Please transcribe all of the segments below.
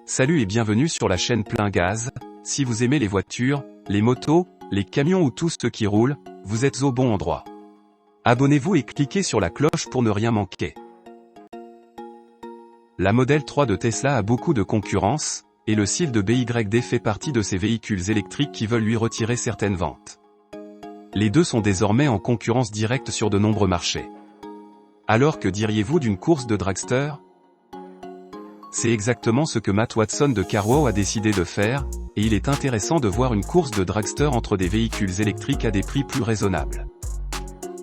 Salut et bienvenue sur la chaîne Plein Gaz. Si vous aimez les voitures, les motos, les camions ou tout ce qui roule, vous êtes au bon endroit. Abonnez-vous et cliquez sur la cloche pour ne rien manquer. La Model 3 de Tesla a beaucoup de concurrence, et le SEAL de BYD fait partie de ces véhicules électriques qui veulent lui retirer certaines ventes. Les deux sont désormais en concurrence directe sur de nombreux marchés. Alors que diriez-vous d'une course de dragster ? C'est exactement ce que Matt Watson de CarWow a décidé de faire, et il est intéressant de voir une course de dragster entre des véhicules électriques à des prix plus raisonnables.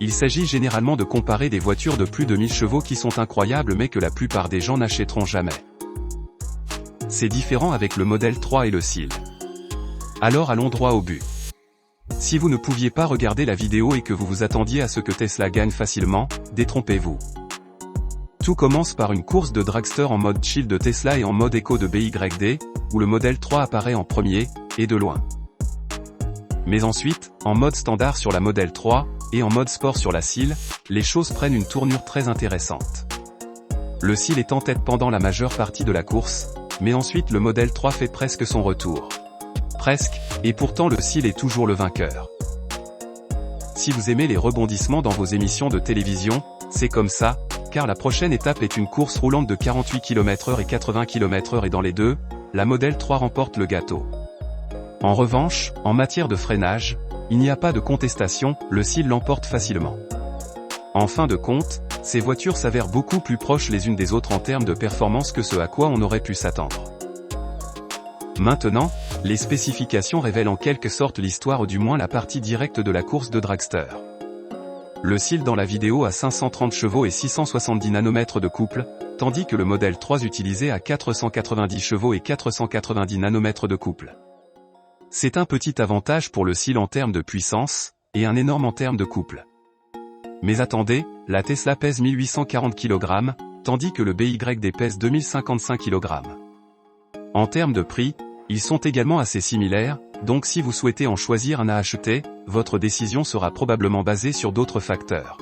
Il s'agit généralement de comparer des voitures de plus de 1000 chevaux qui sont incroyables mais que la plupart des gens n'achèteront jamais. C'est différent avec le Model 3 et le SEAL. Alors allons droit au but. Si vous ne pouviez pas regarder la vidéo et que vous vous attendiez à ce que Tesla gagne facilement, détrompez-vous. Tout commence par une course de dragster en mode chill de Tesla et en mode éco de BYD, où le Model 3 apparaît en premier, et de loin. Mais ensuite, en mode standard sur la Model 3, et en mode sport sur la SEAL, les choses prennent une tournure très intéressante. Le SEAL est en tête pendant la majeure partie de la course, mais ensuite le Model 3 fait presque son retour. Presque, et pourtant le SEAL est toujours le vainqueur. Si vous aimez les rebondissements dans vos émissions de télévision, c'est comme ça, car la prochaine étape est une course roulante de 48 km/h et 80 km/h et dans les deux, la Model 3 remporte le gâteau. En revanche, en matière de freinage, il n'y a pas de contestation, le SEAL l'emporte facilement. En fin de compte, ces voitures s'avèrent beaucoup plus proches les unes des autres en termes de performance que ce à quoi on aurait pu s'attendre. Maintenant, les spécifications révèlent en quelque sorte l'histoire ou du moins la partie directe de la course de dragster. Le SEAL dans la vidéo a 530 chevaux et 670 nanomètres de couple, tandis que le Model 3 utilisait à 490 chevaux et 490 nanomètres de couple. C'est un petit avantage pour le SEAL en termes de puissance, et un énorme en termes de couple. Mais attendez, la Tesla pèse 1840 kg, tandis que le BYD pèse 2055 kg. En termes de prix, ils sont également assez similaires, donc si vous souhaitez en choisir un à acheter, votre décision sera probablement basée sur d'autres facteurs.